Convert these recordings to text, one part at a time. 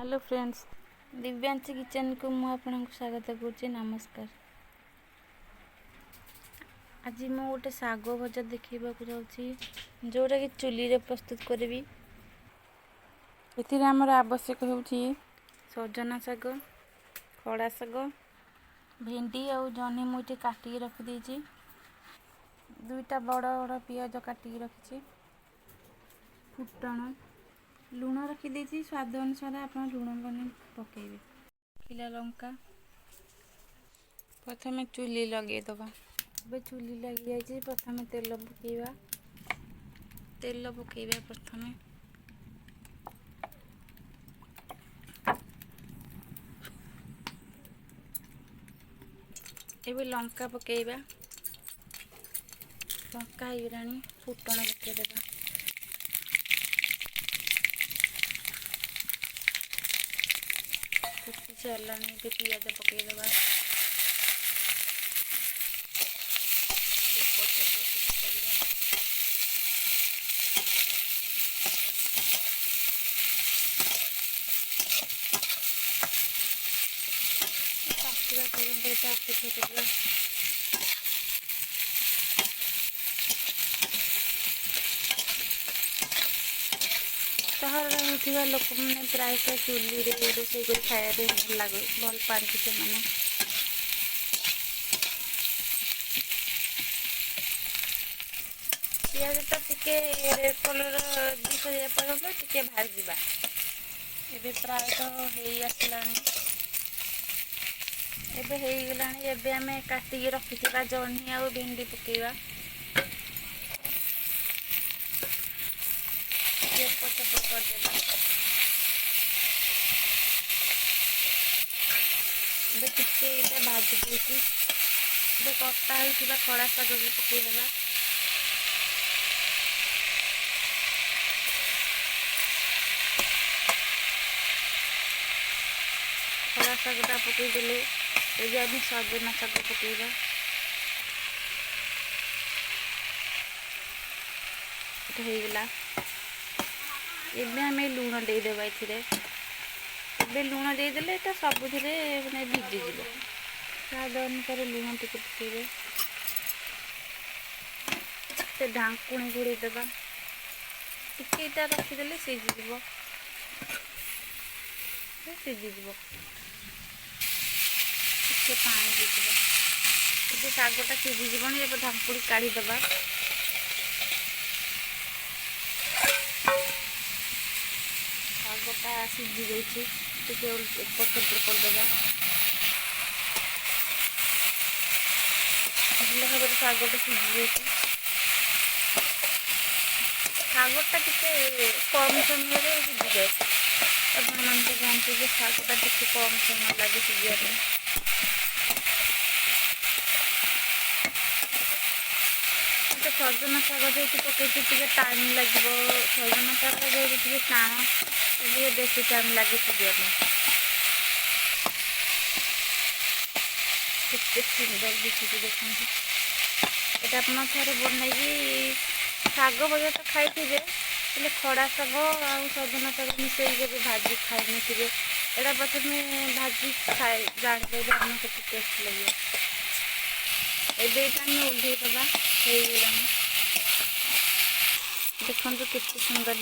Hello friends, Divyanshi kitchen को मु आपन स्वागत करुच्ची। नमस्कार। आज मु गोटे साग भजा देखा जोटा कि चुली रे प्रस्तुत करी। एमर आवश्यक होची सजना साग, खड़ा साग, भेंडी और जह्नी मुझे काटिकी रखी देछि। दुईटा बड़ बड़ पियाज काटिकी रखी, फुटण, लुण रखी देछि। स्वाद अनुसार आप लुण बने पकेबे। किला लंका प्रथम चुली लगे दबा। चुली लगी जाए प्रथम तेल पकेबा। प्रथम एबे लंका पकेबा। लंका ହେଇଗଲାଣି, फुटण पकेदेबा। फुटी सारानी पियाज पकेदेबा। सहर लोक मैंने प्रायतः चुली रोषे कर खाया भल लगे, भल पाती से मैंने पियाज तो टिके रेड कलर दिख जाए टिके भाजवा। एबे प्रायतः हो आसलानी, एबे हो गलानी। एबे आमे काटिकी रखिथिबा जह्नी आ भेंडी पकेबा। टिके भाजी देती कटा होता खड़ा शाग भी पकईदेगा। खड़ा शागटा पकईदे आम सजना शाग पकईबा। होगला एबे आम लुण देदेबा। ए लुण देदेले सबुथ मैंने भिजीज। स्वाद अनुसार लुण टिके पकेबे। ढाकुणी घोड़े देबा। टिके रखीदे सीझीज सीझीज। टिके पानी दीजिए। ये शागटा सीझीजन। ये ढाकुणी काढ़ीदेबा। शागटा सीझी जाइए, एपट सेपट करदेबा। भल भाव शागटा सीझी जाइए। शागटा टिके कम समय सीझी जाए। अपन मान तो जानते हैं शागटा टिके कम समय लगे सीझा। सजना शाग जो पकई टाइम लगे। सजना शाग जो टाण बेसी टाइम लगे सीझा। सुंदर दिखुची देखते। ये आप थे बनई शाग भजा तो खाई थे, खड़ा शाग आ सजना शाग मिसेक भाजी खाई थे। यहाँ प्रथम भाजी खाए जानते आम के टेस्ट लगे। एम ओल्लैदबा। देखो के सुंदर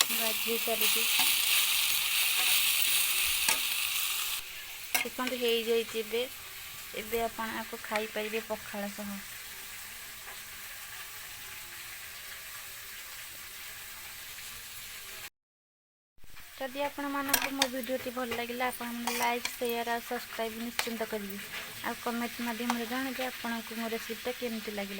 भाजी चली। देखो हो जाइए। आपको खाई पारे पखाल सह। जदि आपण मानक मो वीडियोटी भल लगे आप लाइक शेयर और सब्सक्राइब निश्चिंत करेंगे। आ कमेंट माध्यम जान आपको मो रेसिपीटा केमती लगे।